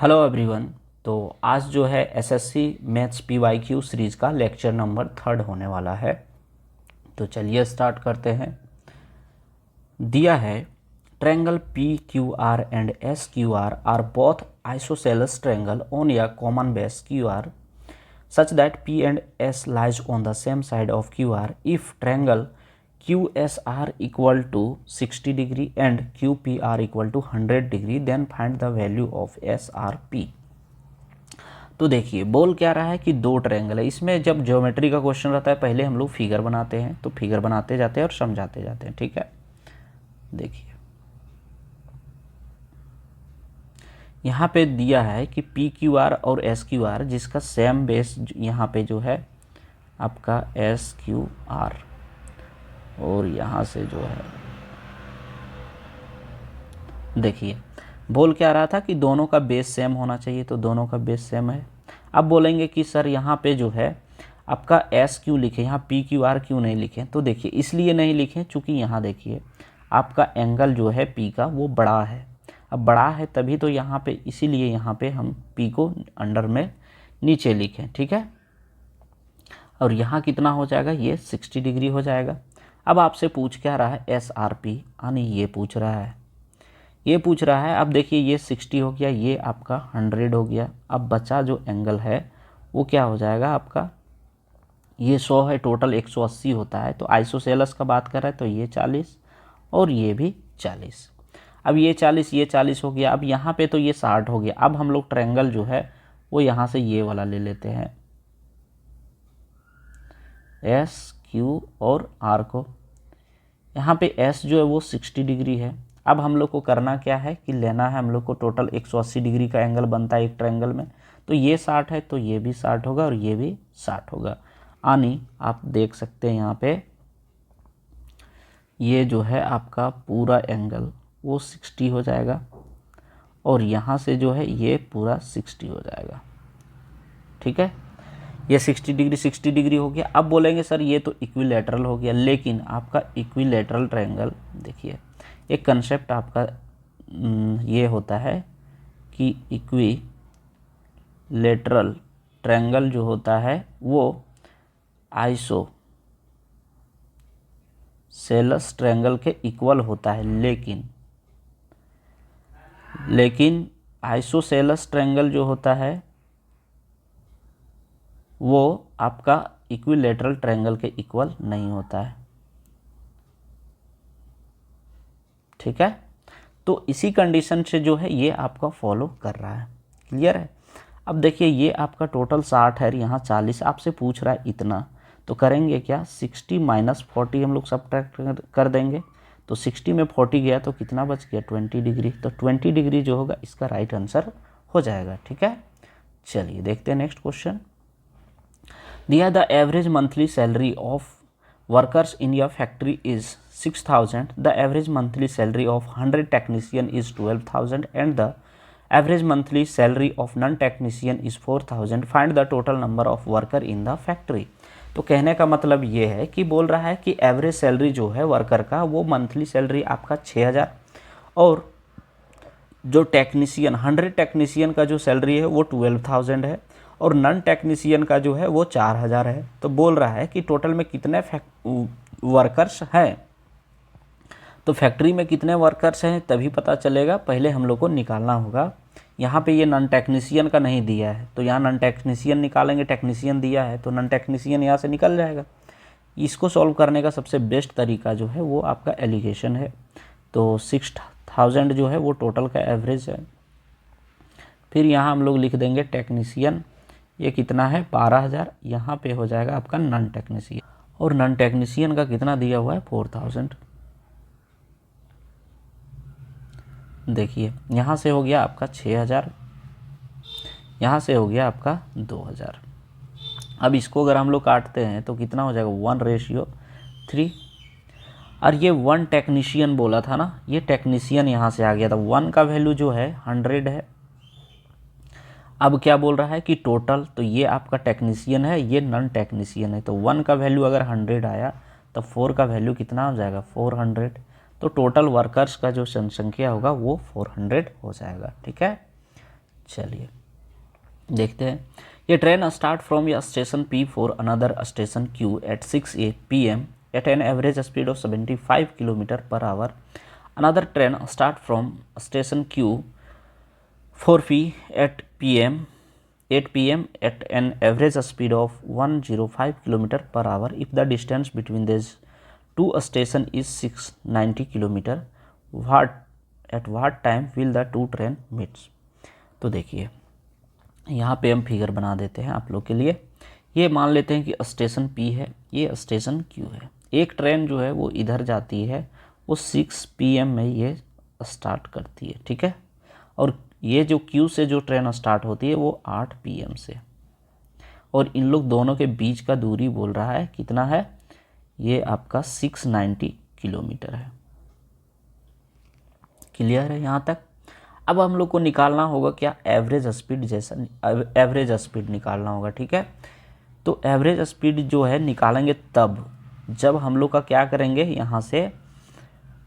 Hello everyone. तो आज जो है एसएससी मैथ्स पीवाईक्यू सीरीज़ का लेक्चर नंबर 3 होने वाला है। तो चलिए स्टार्ट करते हैं। दिया है triangle P Q R and S Q R both isosceles triangle on a common base Q R such that P and S lies on the same side of QR if triangle QSR equal to 60 degree and QPR equal to 100 degree then find the value of SRP। तो देखिए बोल क्या रहा है कि दो triangle है। इसमें जब ज्योमेट्री का क्वेश्चन रहता है पहले हम लोग फिगर बनाते हैं, तो फिगर बनाते जाते हैं और समझाते जाते हैं। ठीक है, देखिए यहाँ पे दिया है कि पी क्यू आर और एस क्यू आर जिसका सेम बेस यहाँ पे जो है आपका एस क्यू आर, और यहाँ से जो है देखिए बोल क्या रहा था कि दोनों का बेस सेम होना चाहिए, तो दोनों का बेस सेम है। अब बोलेंगे कि सर यहाँ पे जो है आपका एस क्यों लिखे, यहाँ पी क्यू आर क्यों नहीं लिखे। तो देखिए इसलिए नहीं लिखे चूँकि यहाँ देखिए आपका एंगल जो है पी का वो बड़ा है। अब बड़ा है तभी तो यहाँ पे, इसीलिए यहाँ पे हम पी को अंडर में नीचे लिखें। ठीक है, और यहाँ कितना हो जाएगा, ये 60 डिग्री हो जाएगा। अब आपसे पूछ क्या रहा है, एस आर पी, यानी ये पूछ रहा है, ये पूछ रहा है। अब देखिए ये 60 हो गया, ये आपका 100 हो गया। अब बचा जो एंगल है वो क्या हो जाएगा आपका, ये 100 है, टोटल 180 होता है। तो आइसोसेलेस का बात कर रहा है तो ये 40 और ये भी 40। अब ये 40 हो गया। अब यहाँ पे तो ये 60 हो गया। अब हम लोग ट्रायंगल जो है वो यहाँ से ये वाला ले लेते हैं, एस क्यू और आर को। यहाँ पे एस जो है वो 60 डिग्री है। अब हम लोग को करना क्या है कि लेना है हम लोग को, टोटल 180 डिग्री का एंगल बनता है एक ट्रायंगल में। तो ये 60 है तो ये भी 60 होगा और ये भी 60 होगा। यानी आप देख सकते हैं यहाँ पे ये जो है आपका पूरा एंगल वो 60 हो जाएगा और यहाँ से जो है ये पूरा 60 हो जाएगा। ठीक है, ये 60 डिग्री हो गया। अब बोलेंगे सर ये तो इक्विलैटरल हो गया, लेकिन आपका इक्विलैटरल ट्रायंगल देखिए एक कंसेप्ट आपका ये होता है कि इक्विलैटरल ट्रायंगल जो होता है वो आइसोसेलेस ट्रायंगल के इक्वल होता है, लेकिन आइसोसेलेस ट्रायंगल जो होता है वो आपका इक्विलैटरल ट्रायंगल के इक्वल नहीं होता है। ठीक है, तो इसी कंडीशन से जो है ये आपका फॉलो कर रहा है। क्लियर है। अब देखिए ये आपका टोटल 60 है, यहाँ 40 आपसे पूछ रहा है इतना, तो करेंगे क्या, 60 माइनस 40 हम लोग सब्ट्रैक्ट कर देंगे। तो 60 में 40 गया तो कितना बच गया, 20 डिग्री। तो 20 डिग्री जो होगा इसका राइट आंसर हो जाएगा। ठीक है, चलिए देखते हैं नेक्स्ट क्वेश्चन। दिया the average monthly salary of workers in your factory is 6000, the average monthly salary of 100 technician is 12,000 and the average monthly salary of non-technician is 4,000. Find the total number of worker in the factory. तो कहने का मतलब ये है कि बोल रहा है कि एवरेज सैलरी जो है वर्कर का वो मंथली सैलरी आपका 6000 और जो टेक्नीशियन 100 टेक्नीशियन का जो सैलरी है वो 12,000 है और नॉन टेक्नीशियन का जो है वो 4000 है। तो बोल रहा है कि टोटल में कितने वर्कर्स हैं। तो फैक्ट्री में कितने वर्कर्स हैं तभी पता चलेगा, पहले हम लोग को निकालना होगा। यहाँ पे ये नॉन टेक्नीशियन का नहीं दिया है तो यहाँ नॉन टेक्नीशियन निकालेंगे, टेक्नीशियन दिया है तो नॉन टेक्नीशियन यहाँ से निकल जाएगा। इसको सॉल्व करने का सबसे बेस्ट तरीका जो है वो आपका एलिगेशन है। तो 6000 जो है वो टोटल का एवरेज है। फिर यहाँ हम लोग लिख देंगे टेक्नीशियन, ये कितना है 12000, यहाँ पे हो जाएगा आपका नॉन टेक्नीशियन, और नॉन टेक्नीशियन का कितना दिया हुआ है 4000। देखिए यहाँ से हो गया आपका 6000, यहाँ से हो गया आपका 2000। अब इसको अगर हम लोग काटते हैं तो कितना हो जाएगा 1:3। और ये 1 टेक्नीशियन बोला था ना, ये टेक्नीशियन यहाँ से आ गया था। 1 का वैल्यू जो है 100 है। अब क्या बोल रहा है कि टोटल, तो ये आपका टेक्नीशियन है, ये नॉन टेक्नीशियन है। तो 1 का वैल्यू अगर 100 आया तो 4 का वैल्यू कितना हो जाएगा 400। तो टोटल वर्कर्स का जो जनसंख्या होगा वो 400 हो जाएगा। ठीक है, चलिए देखते हैं। ये ट्रेन स्टार्ट फ्रॉम या station P for another station Q at 6 PM at an average speed of 75 kilometre per hour. Another train start from station Q for P at 8 PM at an average speed of 105 km per hour if the distance between these two stations is 690 km. At what time will the two train meets? तो देखिए यहाँ पे हम figure बना देते हैं आप लोग के लिए। ये मान लेते हैं कि स्टेशन P है, ये स्टेशन Q है। एक ट्रेन जो है वो इधर जाती है, वो 6 PM में ये स्टार्ट करती है, ठीक है। और ये जो Q से जो ट्रेन स्टार्ट होती है वो 8 PM से, और इन लोग दोनों के बीच का दूरी बोल रहा है कितना है, ये आपका 690 किलोमीटर है। क्लियर है यहाँ तक। अब हम लोग को निकालना होगा क्या, एवरेज स्पीड, जैसा एवरेज स्पीड निकालना होगा, ठीक है। तो एवरेज स्पीड जो है निकालेंगे तब जब हम लोग का क्या करेंगे, यहाँ से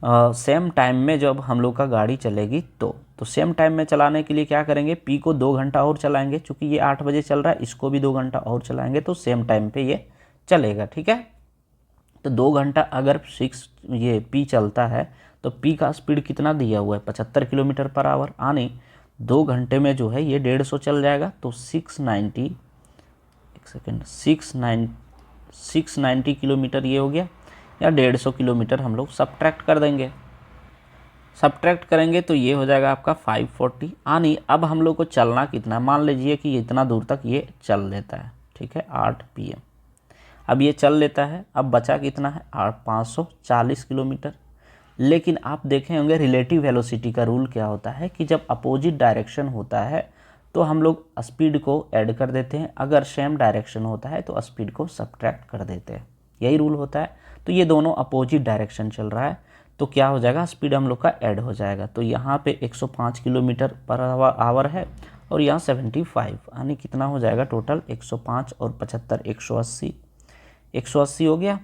सेम टाइम में जब हम लोग का गाड़ी चलेगी तो सेम टाइम में चलाने के लिए क्या करेंगे, P को 2 घंटा और चलाएंगे, चूँकि ये 8 बजे चल रहा है, इसको भी 2 घंटा और चलाएंगे तो सेम टाइम पे ये चलेगा, ठीक है। तो 2 घंटा अगर ये P चलता है तो P का स्पीड कितना दिया हुआ है, 75 किलोमीटर पर आवर, आने 2 घंटे में जो है ये 150 चल जाएगा। तो 690 किलोमीटर ये हो गया, या 150 किलोमीटर हम लोग सब्ट्रैक्ट कर देंगे। सब्ट्रैक्ट करेंगे तो ये हो जाएगा आपका 540। आनी अब हम लोग को चलना कितना है, मान लीजिए कि इतना दूर तक ये चल लेता है, ठीक है, 8 PM। अब ये चल लेता है, अब बचा कितना है, 540 किलोमीटर। लेकिन आप देखे होंगे रिलेटिव वेलोसिटी का रूल क्या होता है कि जब अपोजिट डायरेक्शन होता है तो हम लोग स्पीड को ऐड कर देते हैं, अगर सेम डायरेक्शन होता है तो स्पीड को सब्ट्रैक्ट कर देते हैं, यही रूल होता है। तो ये दोनों अपोजिट डायरेक्शन चल रहा है तो क्या हो जाएगा, स्पीड हम लोग का ऐड हो जाएगा। तो यहाँ पे 105 किलोमीटर पर आवर है और यहाँ 75, यानी कितना हो जाएगा टोटल, 105 और 75 180 हो गया।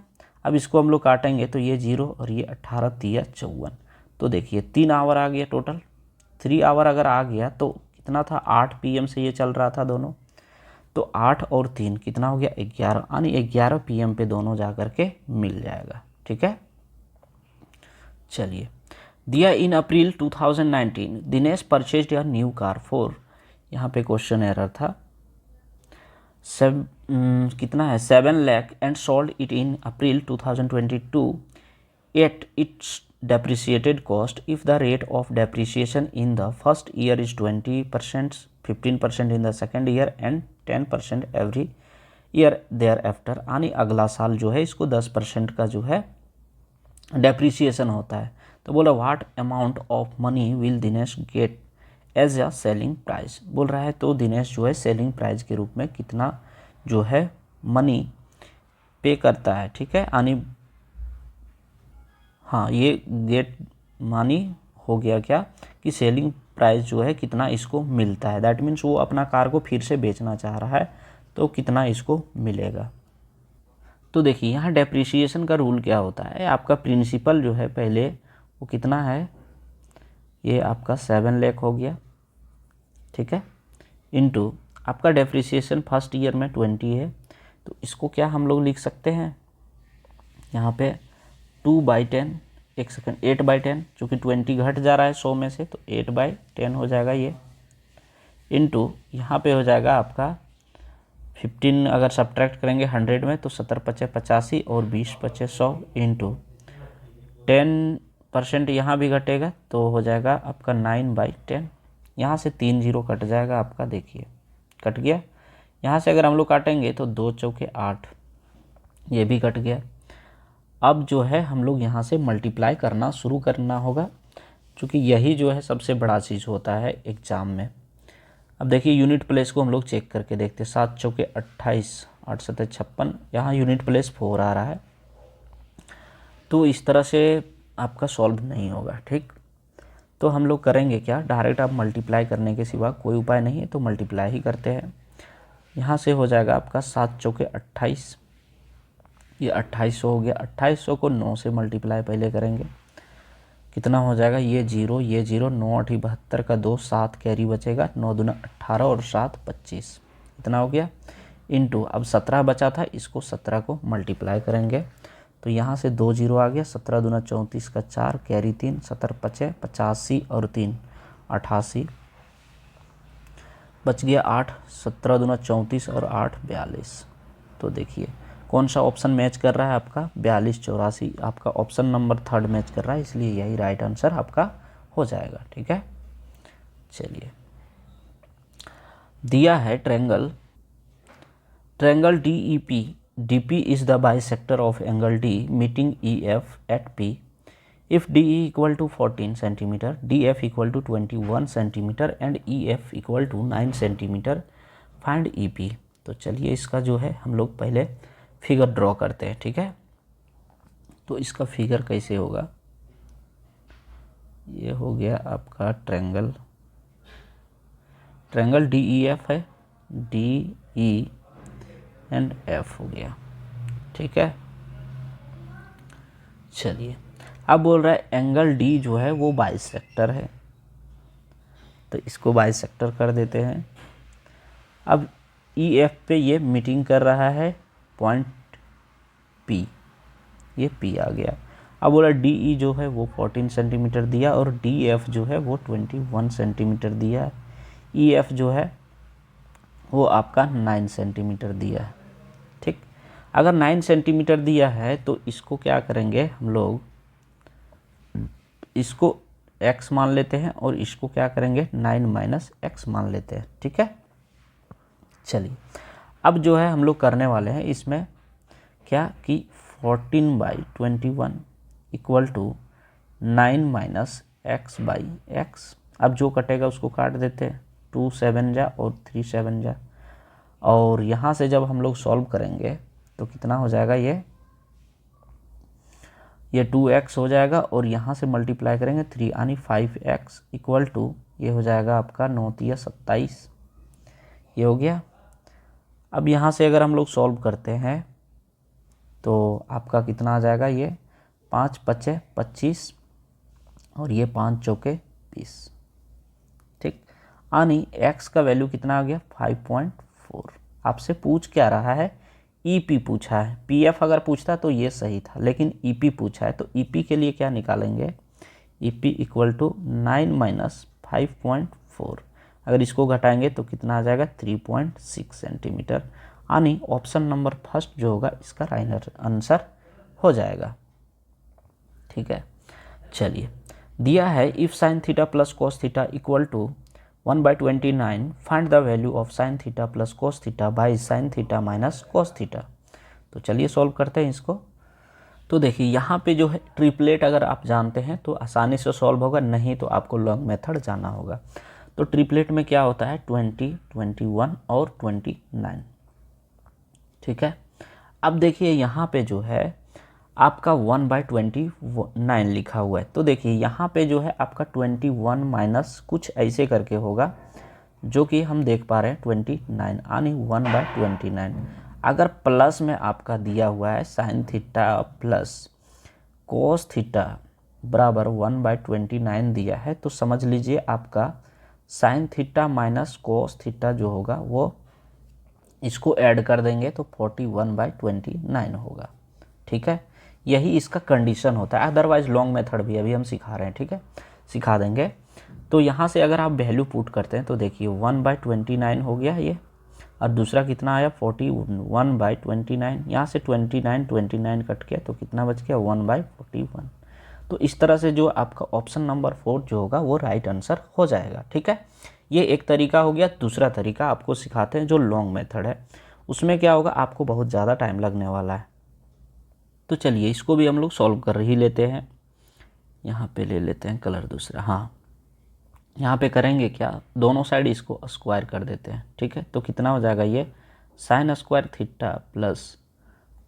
अब इसको हम लोग काटेंगे तो ये 0 और ये 18 3 54, तो देखिए 3 आवर आ गया टोटल। 3 आवर अगर आ गया तो कितना था, 8 PM से ये चल रहा था दोनों, तो 8 और 3 कितना हो गया, 11, यानी 11 PM पे दोनों जा कर के मिल जाएगा, ठीक है। चलिए, दिया इन अप्रैल 2019 Dinesh purchased a new car for, यहाँ पे क्वेश्चन एरर था, कितना है 7 lakh and sold it in April 2022 at its depreciated cost if the rate of depreciation in the first year is 20%, 15% in the second year and 10% every year thereafter, यानी अगला साल जो है इसको 10% का जो है डेप्रिसिएशन होता है। तो बोला what amount of money will Dinesh get as a selling price, बोल रहा है तो दिनेश जो है सेलिंग प्राइस के रूप में कितना जो है मनी पे करता है, ठीक है। यानी हाँ, ये गेट मानी हो गया क्या कि सेलिंग प्राइस जो है कितना इसको मिलता है, दैट मीन्स वो अपना कार को फिर से बेचना चाह रहा है तो कितना इसको मिलेगा। तो देखिए यहाँ डेप्रिसिएशन का रूल क्या होता है, आपका प्रिंसिपल जो है पहले वो कितना है, ये आपका 7 लाख हो गया, ठीक है, इनटू आपका डेप्रिसिएशन फर्स्ट ईयर में 20 है, तो इसको क्या हम लोग लिख सकते हैं यहाँ पे 2/10, एक सेकंड 8/10, चूँकि 20 घट जा रहा है 100 में से तो 8/10 हो जाएगा ये, इनटू यहाँ पे हो जाएगा आपका 15, अगर सब्ट्रैक्ट करेंगे 100 में तो 70 × 5 = 85 और 20 × 5 = 100 इंटू 10% यहाँ भी घटेगा तो हो जाएगा आपका 9/10, यहाँ से 3 0 कट जाएगा आपका, देखिए कट गया। यहाँ से अगर हम लोग काटेंगे तो 2 चौके 8, ये भी कट गया। अब जो है हम लोग यहाँ से मल्टीप्लाई करना शुरू करना होगा, क्योंकि यही जो है सबसे बड़ा चीज़ होता है एग्ज़ाम में। अब देखिए यूनिट प्लेस को हम लोग चेक करके देखते हैं, 7 चौके 28, 8 7 56, यहाँ यूनिट प्लेस 4 आ रहा है, तो इस तरह से आपका सॉल्व नहीं होगा, ठीक। तो हम लोग करेंगे क्या, डायरेक्ट आप मल्टीप्लाई करने के सिवा कोई उपाय नहीं है तो मल्टीप्लाई ही करते हैं। यहाँ से हो जाएगा आपका 7 चौके 28, ये 2800 हो गया। 2800 को 9 से मल्टीप्लाई पहले करेंगे कितना हो जाएगा, ये 0 9 8 72 का 2 7 कैरी बचेगा, 9 दूना 18 और 7 25, इतना हो गया। इनटू अब 17 बचा था, इसको 17 को मल्टीप्लाई करेंगे तो यहाँ से 2 0 आ गया, 17 दूना 34 का 4 कैरी 3 70 पचे 85 और 3 88 बच गया 8, 17 दूना 34 और 8 42। तो देखिए कौन सा ऑप्शन मैच कर रहा है आपका, 42 84 आपका ऑप्शन नंबर 3 मैच कर रहा है, इसलिए यही राइट आंसर आपका हो जाएगा। ठीक है, चलिए दिया है triangle DEP, DP is the bisector of angle D meeting EF at P. If DE equal to 14 cm, DF equal to 21 cm and EF equal to 9 cm, find EP. तो चलिए इसका जो है हम लोग पहले फिगर ड्रॉ करते हैं। ठीक है, तो इसका फिगर कैसे होगा, ये हो गया आपका ट्रायंगल DEF है, DE एंड F हो गया। ठीक है, चलिए अब बोल रहा है एंगल D जो है वो बाइसेक्टर है, तो इसको बाइसेक्टर कर देते हैं। अब EF पे ये मीटिंग कर रहा है पॉइंट P, ये P आ गया। अब बोला DE जो है वो 14 सेंटीमीटर दिया और DF जो है वो 21 सेंटीमीटर दिया है, EF जो है वो आपका 9 सेंटीमीटर दिया है। ठीक, अगर 9 सेंटीमीटर दिया है तो इसको क्या करेंगे हम लोग, इसको x मान लेते हैं और इसको क्या करेंगे 9 माइनस x मान लेते हैं। ठीक है, चलिए अब जो है हम लोग करने वाले हैं इसमें क्या कि 14/21 इक्वल टू 9 माइनस x/x। अब जो कटेगा उसको काट देते हैं, 2 7 जा और 3 7 जा, और यहाँ से जब हम लोग सॉल्व करेंगे तो कितना हो जाएगा, ये 2x हो जाएगा और यहाँ से मल्टीप्लाई करेंगे 3 यानी 5x इक्वल टू ये हो जाएगा आपका 9 3 27, ये हो गया। अब यहाँ से अगर हम लोग सॉल्व करते हैं तो आपका कितना आ जाएगा, ये 5 5 25 और ये 5 चौके 20। ठीक, यानी x का वैल्यू कितना आ गया 5.4। आपसे पूछ क्या रहा है, EP पूछा है, PF अगर पूछता तो ये सही था, लेकिन EP पूछा है तो EP के लिए क्या निकालेंगे, EP इक्वल टू 9 माइनस 5.4, अगर इसको घटाएंगे तो कितना आ जाएगा 3.6 सेंटीमीटर, यानी ऑप्शन नंबर फर्स्ट जो होगा इसका राइट आंसर हो जाएगा। ठीक है, चलिए दिया है if sine theta plus cos theta equal to 1/29, find the value of sine theta plus cos theta by sine theta minus cos theta. तो चलिए सॉल्व करते हैं इसको। तो देखिए यहाँ पे जो है ट्रिपलेट अगर आप जानते हैं तो आसानी से सॉल्व होगा, नहीं तो आपको लॉन्ग मेथड जाना होगा। तो ट्रिपलेट में क्या होता है 20 21 और 29। ठीक है, अब देखिए यहाँ पे जो है आपका 1/29 लिखा हुआ है, तो देखिए यहाँ पे जो है आपका 21 माइनस कुछ ऐसे करके होगा जो कि हम देख पा रहे हैं 29 यानी 1/29। अगर प्लस में आपका दिया हुआ है sign theta plus cos theta बराबर 1/29 दिया है, तो समझ लीजिए आपका sign theta minus cos theta जो होगा वो इसको ऐड कर देंगे तो 41/29 होगा। ठीक है, यही इसका कंडीशन होता है, अदरवाइज लॉन्ग मेथड भी अभी हम सिखा रहे हैं। ठीक है, सिखा देंगे। तो यहाँ से अगर आप वैल्यू पुट करते हैं तो देखिए 1/29 हो गया ये, और दूसरा कितना आया 41/29, यहाँ से 29 कट गया तो कितना बच गया 1/41। तो इस तरह से जो आपका ऑप्शन नंबर 4 जो होगा वो राइट आंसर हो जाएगा। ठीक है, ये एक तरीका हो गया। दूसरा तरीका आपको सिखाते हैं जो लॉन्ग मेथड है, उसमें क्या होगा आपको बहुत ज़्यादा टाइम लगने वाला है। तो चलिए इसको भी हम लोग सॉल्व कर ही लेते हैं। यहाँ पे ले लेते हैं कलर दूसरा, हाँ यहाँ पे करेंगे क्या, दोनों साइड इसको स्क्वायर कर देते हैं। ठीक है, तो कितना हो जाएगा ये sine square theta plus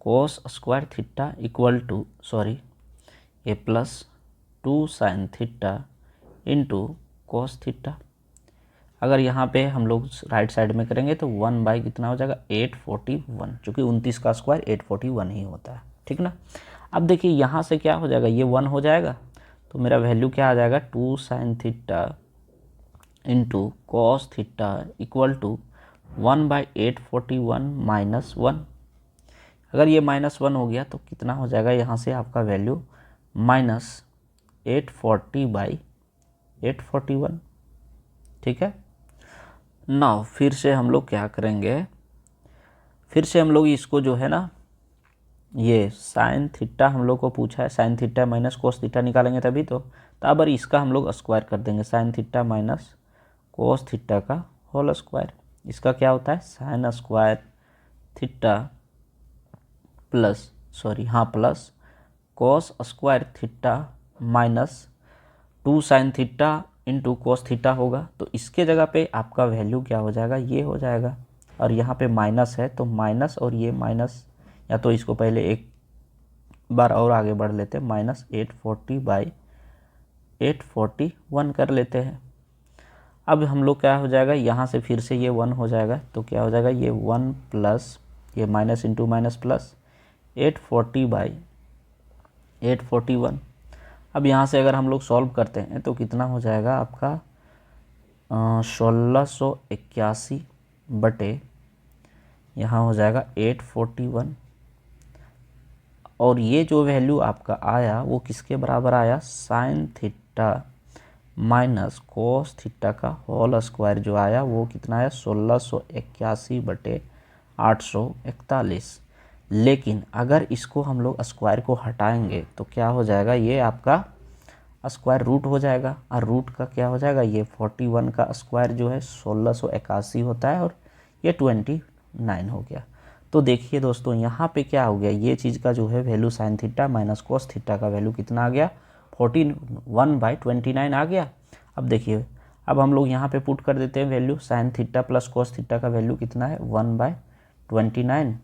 cos square theta equal to ये plus 2 sine theta into cos theta. अगर यहाँ पे हम लोग राइट साइड में करेंगे तो 1 कितना हो जाएगा 841, चूँकि 29 का स्क्वायर 841 ही होता है। ठीक ना, अब देखिए यहाँ से क्या हो जाएगा ये 1 हो जाएगा, तो मेरा वैल्यू क्या आ जाएगा, 2 sin theta into cos theta equal to 1/841 minus 1। अगर ये -1 हो गया तो कितना हो जाएगा, यहाँ से आपका वैल्यू -840/841। ठीक है। नाउ फिर से हम लोग क्या करेंगे, फिर से हम लोग इसको जो है ना, ये साइन थीटा हम लोग को पूछा है, sign theta minus cos theta निकालेंगे तभी तो अब इसका हम लोग स्क्वायर कर देंगे, sign theta minus cos theta का होल स्क्वायर। इसका क्या होता है, sign square theta plus cos square theta minus 2 sine theta into cos theta होगा। तो इसके जगह पे आपका वैल्यू क्या हो जाएगा, ये हो जाएगा, और यहाँ पे माइनस है तो माइनस और ये माइनस, या तो इसको पहले एक बार और आगे बढ़ लेते हैं, -840/841 कर लेते हैं। अब हम लोग क्या हो जाएगा, यहाँ से फिर से ये 1 हो जाएगा, तो क्या हो जाएगा, ये 1 प्लस ये माइनस इंटू माइनस प्लस 840/841। अब यहाँ से अगर हम लोग सॉल्व करते हैं तो कितना हो जाएगा आपका, 1681 बटे यहाँ हो जाएगा 841, और ये जो वैल्यू आपका आया वो किसके बराबर आया, sign theta minus cos theta का होल स्क्वायर जो आया वो कितना आया, 1681/841। लेकिन अगर इसको हम लोग स्क्वायर को हटाएंगे तो क्या हो जाएगा, ये आपका स्क्वायर रूट हो जाएगा, और रूट का क्या हो जाएगा, ये 41 का स्क्वायर जो है 1681 होता है, और ये 29 हो गया। तो देखिए दोस्तों यहाँ पे क्या हो गया, ये चीज़ का जो है value sign theta minus cos theta का वैल्यू कितना आ गया, 41/29 आ गया। अब देखिए, अब हम लोग यहाँ पे पुट कर देते हैं value, sign theta plus cos theta का वैल्यू कितना है, 1/29,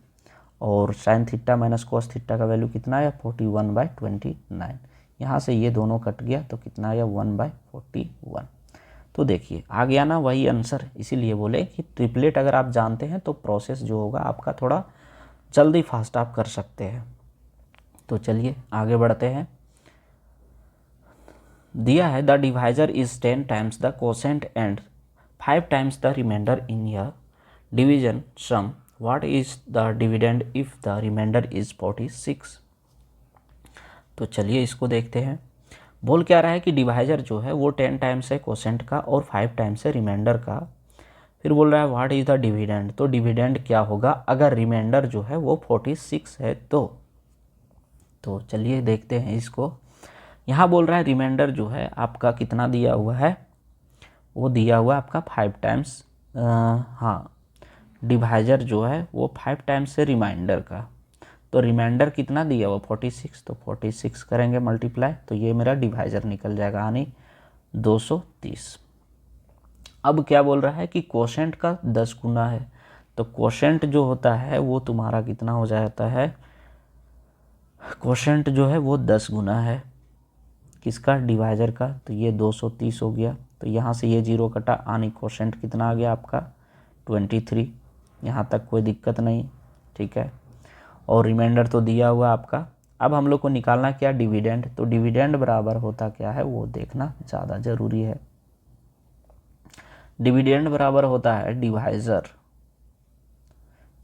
और sign theta minus cos theta का वैल्यू कितना है, 41/29। यहाँ से ये दोनों कट गया तो कितना आया, 1/41। तो देखिए आ गया ना वही आंसर। इसीलिए बोले कि ट्रिपलेट अगर आप जानते हैं तो प्रोसेस जो होगा आपका थोड़ा जल्दी फास्ट आप कर सकते हैं। तो चलिए आगे बढ़ते हैं। दिया है the divisor is 10 times the quotient and 5 times the remainder in a division sum, what is the dividend if the remainder is 46। तो चलिए इसको देखते हैं। बोल क्या रहा है कि डिवाइजर जो है वो 10 टाइम्स है कोसेंट का और 5 टाइम्स है रिमाइंडर का। फिर बोल रहा है व्हाट इज द डिविडेंड, तो डिविडेंड क्या होगा अगर रिमाइंडर जो है वो 46 है तो चलिए देखते हैं इसको। यहाँ बोल रहा है रिमाइंडर जो है आपका कितना दिया हुआ है, वो दिया हुआ है आपका 5 टाइम्स, हाँ डिवाइजर जो है वो 5 टाइम्स है रिमाइंडर का। तो रिमाइंडर कितना दिया हुआ 46, तो 46 करेंगे मल्टीप्लाई, तो ये मेरा डिवाइजर निकल जाएगा, यानी 230। अब क्या बोल रहा है कि कोशेंट का 10 गुना है, तो कोशेंट जो होता है वो तुम्हारा कितना हो जाता है, कोशेंट जो है वो 10 गुना है किसका, डिवाइजर का, तो ये 230 हो गया। तो यहाँ से ये 0 कटा, यानी कोशेंट कितना आ गया आपका 23। यहाँ तक कोई दिक्कत नहीं, ठीक है। और रिमाइंडर तो दिया हुआ आपका। अब हम लोग को निकालना क्या, डिविडेंड। तो डिविडेंड बराबर होता क्या है वो देखना ज़्यादा ज़रूरी है। डिविडेंड बराबर होता है divisor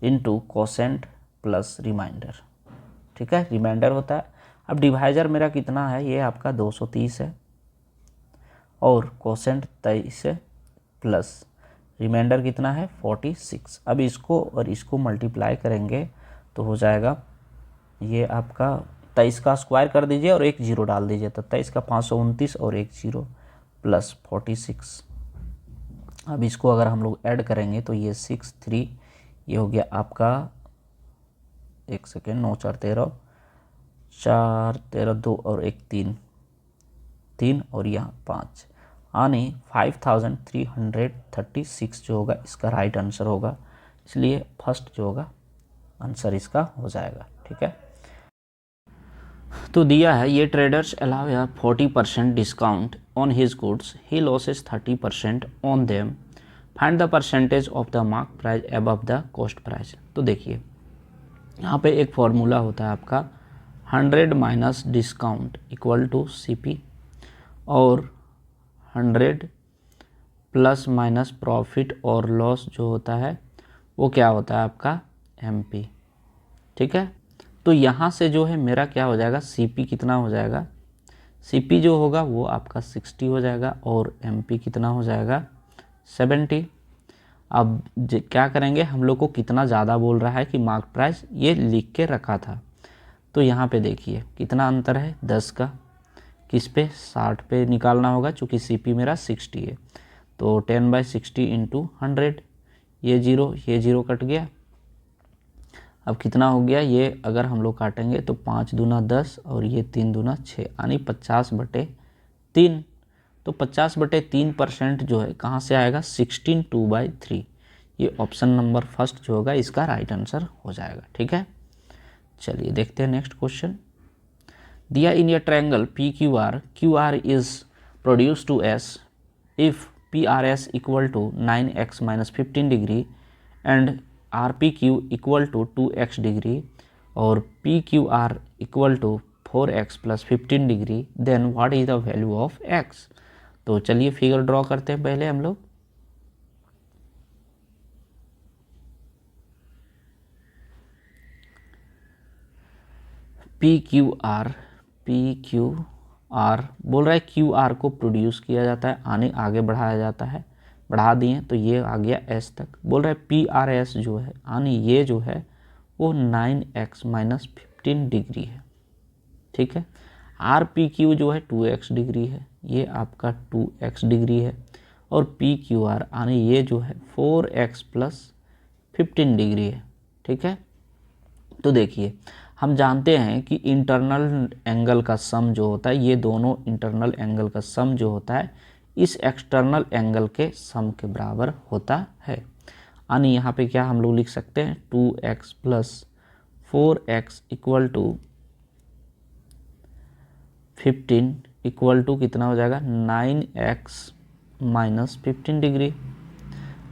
into quotient plus remainder, ठीक है। रिमाइंडर होता है, अब डिवाइजर मेरा कितना है, ये आपका 230 है, और कोसेंट 23 है, प्लस रिमाइंडर कितना है 46। अब इसको और इसको मल्टीप्लाई करेंगे तो हो जाएगा, ये आपका 23 का स्क्वायर कर दीजिए और एक 0 डाल दीजिए, तो 23 का 529 और एक 0 प्लस 46। अब इसको अगर हम लोग ऐड करेंगे तो ये 63, ये हो गया आपका, एक सेकेंड, 9 4 13, 4 13 2 और एक 3 और यहाँ 5, यानी 5336 जो होगा इसका राइट आंसर होगा। इसलिए फर्स्ट जो होगा आंसर इसका हो जाएगा, ठीक है। तो दिया है ये ट्रेडर्स अलाउ या 40% discount on his goods, he losses 30% on them, find the percentage of the mark price above the cost price. तो देखिए यहाँ पे एक फॉर्मूला होता है आपका 100 minus discount equal to CP। और 100 प्लस माइनस प्रॉफिट और लॉस जो होता है वो क्या होता है आपका MP। ठीक है, तो यहाँ से जो है मेरा क्या हो जाएगा, CP कितना हो जाएगा, CP जो होगा वो आपका 60 हो जाएगा और MP कितना हो जाएगा 70। अब क्या करेंगे, हम लोग को कितना ज़्यादा बोल रहा है कि मार्क प्राइस ये लिख के रखा था, तो यहाँ पे देखिए कितना अंतर है 10 का, किस पे 60 पे निकालना होगा चूँकि CP मेरा 60 है, तो 10/60 इंटू 100, ये जीरो कट गया। अब कितना हो गया, ये अगर हम लोग काटेंगे तो 5 दूना 10 और ये 3 दूना 6 यानी 50/3। तो 50/3% जो है कहाँ से आएगा, 16 2/3। ये ऑप्शन नंबर फर्स्ट जो होगा इसका राइट आंसर हो जाएगा। ठीक है, चलिए देखते हैं नेक्स्ट क्वेश्चन। दिया in a triangle PQR, QR is produce to S if PRS equal to 9x minus 15 degree and RPQ equal to 2x degree और PQR equal to 4x plus 15 degree, then what is the value of x। तो चलिए figure draw करते हैं पहले हम लोग। PQR बोल रहा है QR को प्रोड्यूस किया जाता है, आगे बढ़ाया जाता है, बढ़ा दिए तो ये आ गया S तक। बोल रहा है PRS जो है ये जो है वो 9x माइनस 15 डिग्री है। ठीक है, RPQ जो है 2x डिग्री है, ये आपका 2x डिग्री है, और PQR ये जो है 4x प्लस 15 डिग्री है। ठीक है, तो देखिए हम जानते हैं कि इंटरनल एंगल का सम जो होता है, ये दोनों इंटरनल एंगल का सम जो होता है इस एक्सटर्नल एंगल के सम के बराबर होता है। यानी यहाँ पे क्या हम लोग लिख सकते हैं, 2x plus 4x equal to 15 equal to कितना हो जाएगा 9x माइनस 15 डिग्री।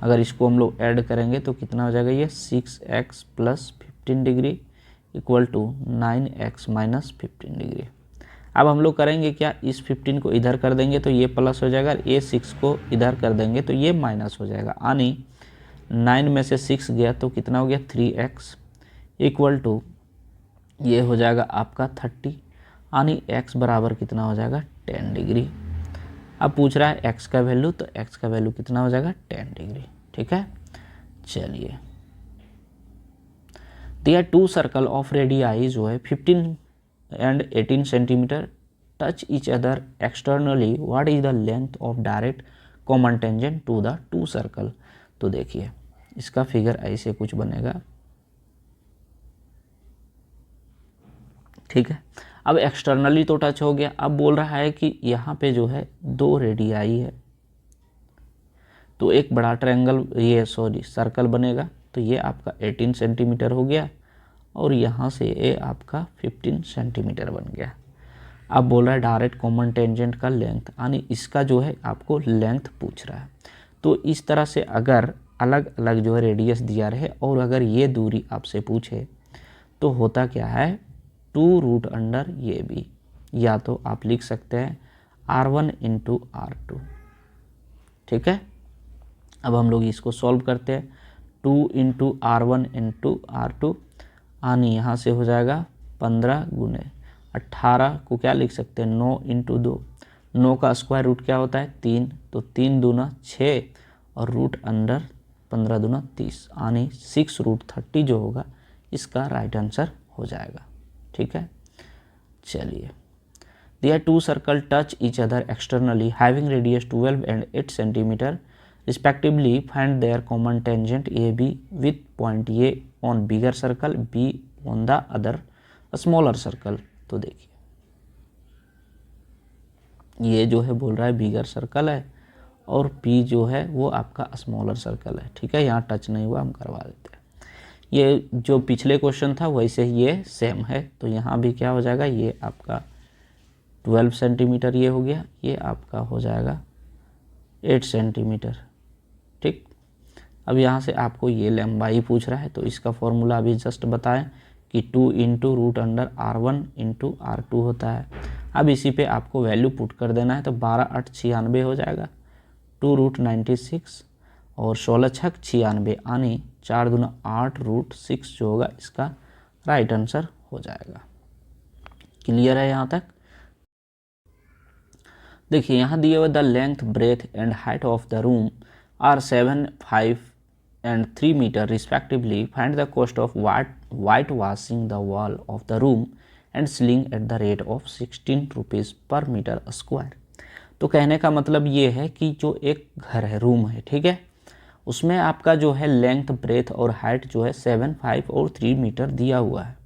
अगर इसको हम लोग ऐड करेंगे तो कितना हो जाएगा, ये 6x plus 15 degree equal to 9x minus 15 degree. अब हम लोग करेंगे क्या, इस 15 को इधर कर देंगे तो ये प्लस हो जाएगा, ये 6 को इधर कर देंगे तो ये माइनस हो जाएगा। यानी 9 में से 6 गया तो कितना हो गया 3x इक्वल टू ये हो जाएगा आपका 30, यानी x बराबर कितना हो जाएगा 10 डिग्री। अब पूछ रहा है x का वैल्यू, तो x का वैल्यू कितना हो जाएगा 10 डिग्री। ठीक है, चलिए दिया 2 सर्कल ऑफ रेडियाई जो है 15 and 18 centimetre touch each other externally, what is the length of direct common tangent to the 2 circle। तो देखिए इसका फिगर ऐसे कुछ बनेगा। ठीक है, अब एक्सटर्नली तो टच हो गया, अब बोल रहा है कि यहाँ पे जो है 2 रेडियाई है, तो एक बड़ा ट्रायंगल सर्कल बनेगा, तो ये आपका 18 सेंटीमीटर हो गया और यहाँ से ये आपका 15 सेंटीमीटर बन गया। अब बोल रहा है डायरेक्ट कॉमन टेंजेंट का लेंथ, यानी इसका जो है आपको लेंथ पूछ रहा है। तो इस तरह से अगर अलग अलग जो है रेडियस दिया रहे और अगर ये दूरी आपसे पूछे तो होता क्या है 2√अंडर ये भी, या तो आप लिख सकते हैं R1 इंटू R2। ठीक है, अब हम लोग इसको सॉल्व करते हैं, 2 इंटू R1 इंटू R2, यानी यहाँ से हो जाएगा 15 गुने 18 को क्या लिख सकते हैं 9 इंटू 2, 9 का स्क्वायर रूट क्या होता है 3, तो 3 दूना 6 और रूट अंडर 15 दूना 30, यानी 6√30 जो होगा इसका राइट आंसर हो जाएगा। ठीक है, चलिए दिया 2 circle touch each other externally having radius 12 and 8 centimetre respectively, find their common tangent AB with point A on bigger circle, B on the other smaller circle. तो देखिए ये जो है बोल रहा है बिगर सर्कल है और P जो है वो आपका स्मॉलर सर्कल है। ठीक है, यहाँ टच नहीं हुआ, हम करवा देते हैं। ये जो पिछले क्वेश्चन था वैसे ही ये सेम है, तो यहाँ भी क्या हो जाएगा, ये आपका 12 सेंटीमीटर ये हो गया, ये आपका हो जाएगा 8 सेंटीमीटर। ठीक, अब यहाँ से आपको ये लंबाई पूछ रहा है, तो इसका फॉर्मूला अभी जस्ट बताएं कि 2 into root under R1 into R2 होता है, अब इसी पे आपको वैल्यू पुट कर देना है, तो 12×8 = 96 हो जाएगा, 2√96 और 16×6 = 96 यानी 4×2 = 8√6 जो होगा इसका राइट आंसर हो जाएगा। क्लियर है यहाँ तक? देखिए यहाँ दिए हुए the length, breadth and height of the room are 7, 5 and 3 meter respectively. Find the cost of whitewashing the wall of the room and ceiling at the rate of 16 rupees per meter square. तो कहने का मतलब ये है कि जो एक घर है, रूम है, ठीक है, उसमें आपका जो है लेंथ, ब्रेथ और हाइट जो है 7, 5 और 3 मीटर दिया हुआ है।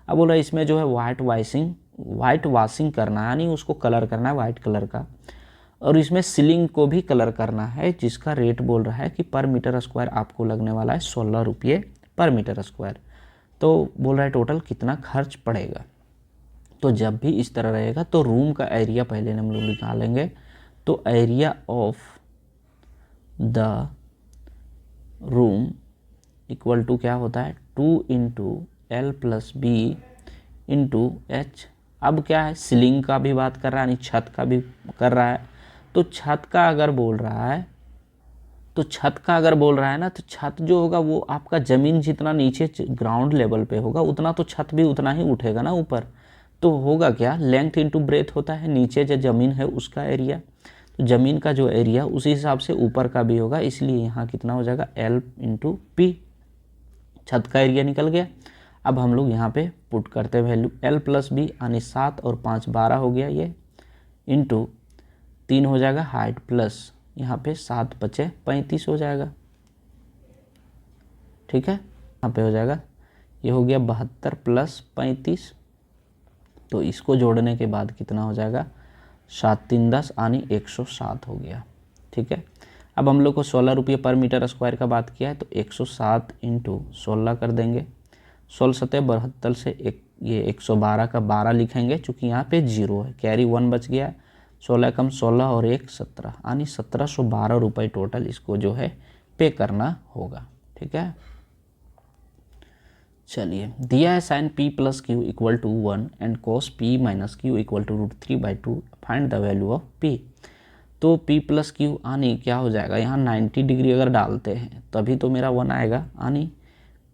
अब बोल रहा है इसमें जो है वाइट वाशिंग करना है, यानी उसको कलर करना है वाइट कलर का, और इसमें सीलिंग को भी कलर करना है, जिसका रेट बोल रहा है कि पर मीटर स्क्वायर आपको लगने वाला है 16 रुपये पर मीटर स्क्वायर। तो बोल रहा है टोटल कितना खर्च पड़ेगा। तो जब भी इस तरह रहेगा तो रूम का एरिया पहले हम लोग निकालेंगे। तो area of the room equal to क्या होता है, 2 × L + B × H। अब क्या है, सीलिंग का भी बात कर रहा है, यानी छत का भी कर रहा है। तो छत का अगर बोल रहा है ना, तो छत जो होगा वो आपका ज़मीन जितना नीचे ग्राउंड लेवल पे होगा उतना तो छत भी उतना ही उठेगा ना ऊपर। तो होगा क्या, लेंथ इंटू ब्रेथ होता है, नीचे जो ज़मीन है उसका एरिया, तो ज़मीन का जो एरिया उसी हिसाब से ऊपर का भी होगा, इसलिए यहाँ कितना हो जाएगा L × P। छत का एरिया निकल गया। अब हम लोग यहाँ पे पुट करते हैं वैल्यू, L + B यानी 7 और 5 12 हो गया ये, इंटू 3 हो जाएगा हाइट, प्लस यहाँ पे 7 × 5 = 35 हो जाएगा, ठीक है। यहाँ पे हो जाएगा, ये हो गया 72 + 35, तो इसको जोड़ने के बाद कितना हो जाएगा, 7 × 3 = 10 यानी 107 हो गया, ठीक है। अब हम लोग को 16 रुपये पर मीटर स्क्वायर का बात किया है, तो 107 × 16 कर देंगे, 16 × 72 से ये 112 का 12 लिखेंगे, चूँकि यहाँ पे 0 है, कैरी 1 बच गया, 16 कम 16 और 1 17 यानी 1712 रुपये टोटल इसको जो है पे करना होगा, ठीक है। चलिए, दिया है sine P + Q = 1 and cos P - Q = √3/2, find the value of P। तो P + Q यानी क्या हो जाएगा, यहाँ 90 डिग्री अगर डालते हैं तभी तो मेरा 1 आएगा, यानी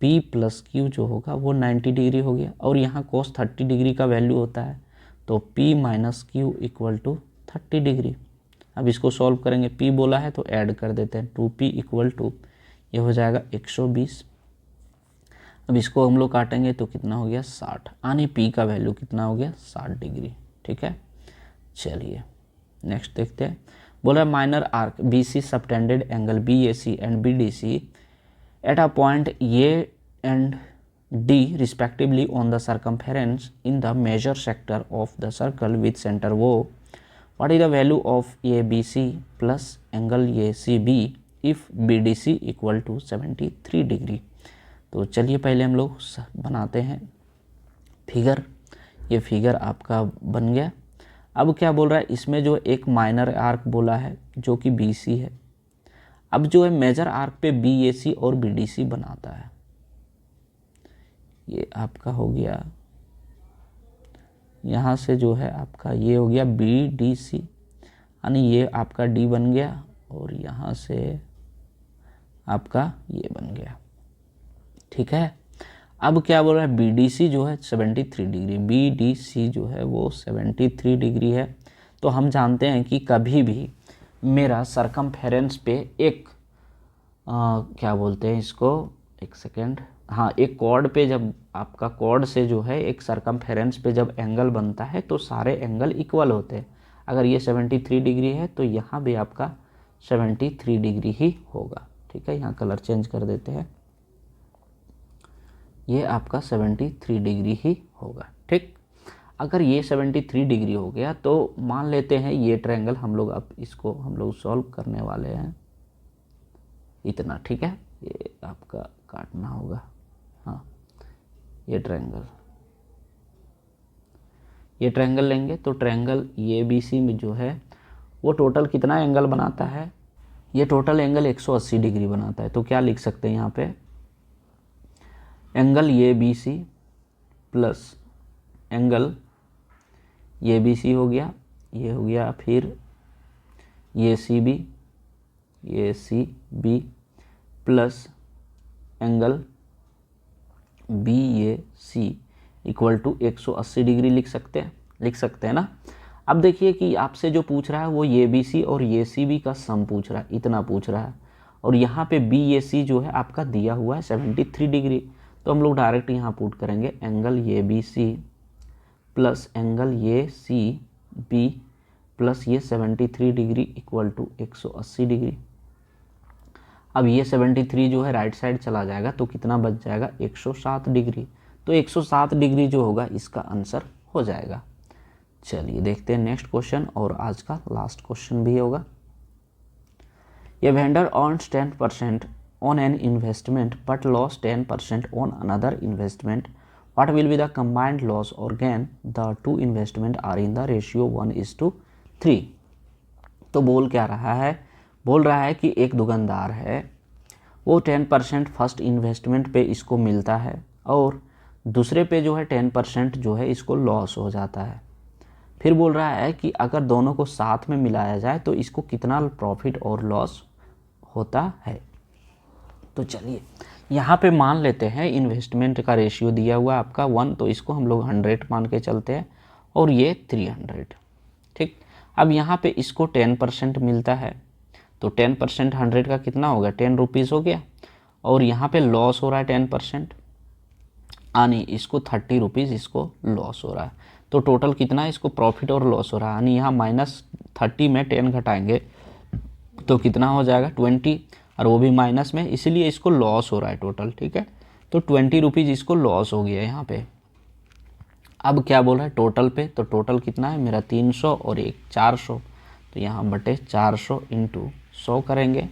P + Q जो होगा वो 90 डिग्री हो गया, और यहाँ cos 30 डिग्री का वैल्यू होता है, तो P - Q = 30 डिग्री। अब इसको सॉल्व करेंगे, P बोला है तो ऐड कर देते हैं, 2P = ये हो जाएगा 120। अब इसको हम लोग काटेंगे तो कितना हो गया, 60, यानी P का वैल्यू कितना हो गया, 60 डिग्री, ठीक है। चलिए नेक्स्ट देखते हैं। बोला minor arc BC subtended angle BAC and BDC at a point A and D respectively on the circumference in the measure sector of the circle with center O. What is the value of ABC plus angle ACB if BDC = 73 degree. तो चलिए पहले हम लोग बनाते हैं figure. ये figure आपका बन गया। अब क्या बोल रहा है, इसमें जो एक माइनर आर्क बोला है जो कि BC है, अब जो है मेजर आर्क पे BAC और BDC बनाता है। ये आपका हो गया, यहाँ से जो है आपका ये हो गया BDC, यानी ये आपका D बन गया, और यहाँ से आपका ये बन गया, ठीक है। अब क्या बोल रहा है, BDC जो है 73 डिग्री, BDC जो है वो 73 डिग्री है। तो हम जानते हैं कि कभी भी मेरा सरकमफेरेंस पे एक क्या बोलते हैं इसको, एक सेकेंड, हाँ, एक कॉर्ड पे जब आपका कॉर्ड से जो है एक सरकमफेरेंस पे जब एंगल बनता है तो सारे एंगल इक्वल होते हैं। अगर ये 73 डिग्री है तो यहाँ भी आपका 73 डिग्री ही होगा, ठीक है। यहाँ कलर चेंज कर देते हैं, ये आपका 73 डिग्री ही होगा, ठीक। अगर ये 73 डिग्री हो गया तो मान लेते हैं ये ट्रायंगल हम लोग, अब इसको हम लोग सॉल्व करने वाले हैं इतना, ठीक है। ये आपका काटना होगा, हाँ, ये ट्रायंगल लेंगे तो ट्रायंगल ABC में जो है वो टोटल कितना एंगल बनाता है, ये टोटल एंगल 180 डिग्री बनाता है। तो क्या लिख सकते हैं यहाँ पे, एंगल ABC प्लस एंगल ये बी सी हो गया, ये हो गया, फिर ये C B plus angle B A C equal to 180 degree लिख सकते हैं ना। अब देखिए कि आपसे जो पूछ रहा है वो ये बी सी और ये सी बी का सम पूछ रहा है, इतना पूछ रहा है, और यहाँ पे बी ए सी जो है आपका दिया हुआ है 73 डिग्री। तो हम लोग डायरेक्ट यहाँ पुट करेंगे एंगल ये बी सी प्लस एंगल ये सी बी प्लस ये 73 डिग्री इक्वल टू 180 डिग्री। अब ये 73 जो है राइट साइड चला जाएगा तो कितना बच जाएगा, 107 डिग्री। तो 107 डिग्री जो होगा इसका आंसर हो जाएगा। चलिए देखते हैं नेक्स्ट क्वेश्चन, और आज का लास्ट क्वेश्चन भी होगा। ये vendor earns 10% on an investment but loss 10% on another investment, what will be the combined loss or gain, the two investment are in the ratio 1:3। तो बोल क्या रहा है, बोल रहा है कि एक दुकानदार है, वो 10% फर्स्ट इन्वेस्टमेंट पे इसको मिलता है और दूसरे पे जो है 10% जो है इसको लॉस हो जाता है। फिर बोल रहा है कि अगर दोनों को साथ में मिलाया जाए तो इसको कितना प्रॉफिट और लॉस होता है। तो चलिए यहाँ पे मान लेते हैं इन्वेस्टमेंट का रेशियो दिया हुआ है आपका 1, तो इसको हम लोग 100 मान के चलते हैं और ये 300। ठीक, अब यहाँ पे इसको 10% मिलता है, तो 10% 100 का कितना होगा, 10 रुपीज़ हो गया, और यहाँ पे लॉस हो रहा है 10%, यानी इसको 30 रुपीज़ इसको लॉस हो रहा है। तो टोटल कितना है, इसको प्रॉफिट और लॉस हो रहा है, यानी यहाँ -30 में 10 घटाएंगे तो कितना हो जाएगा 20, और वो भी माइनस में, इसलिए इसको लॉस हो रहा है टोटल। ठीक है, तो 20 रुपीज़ इसको लॉस हो गया यहाँ पे। अब क्या बोल रहा है टोटल पे, तो टोटल कितना है मेरा 300 और एक 400, तो यहाँ बटे 400 इंटू 100 करेंगे,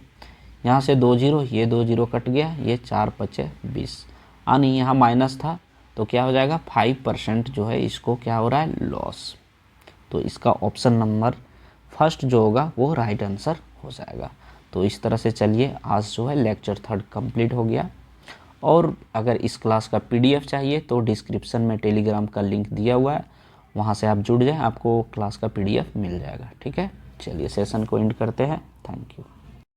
यहाँ से 2 जीरो, ये 2 जीरो कट गया, ये 4 पचे 20, यानी यहाँ माइनस था तो क्या हो जाएगा 5% जो है इसको क्या हो रहा है लॉस। तो इसका ऑप्शन नंबर फर्स्ट जो होगा वो राइट आंसर हो जाएगा। तो इस तरह से चलिए आज जो है लेक्चर 3 कंप्लीट हो गया, और अगर इस क्लास का PDF चाहिए तो डिस्क्रिप्शन में टेलीग्राम का लिंक दिया हुआ है, वहाँ से आप जुड़ जाएं, आपको क्लास का PDF मिल जाएगा। ठीक है, चलिए सेशन को एंड करते हैं। Thank you.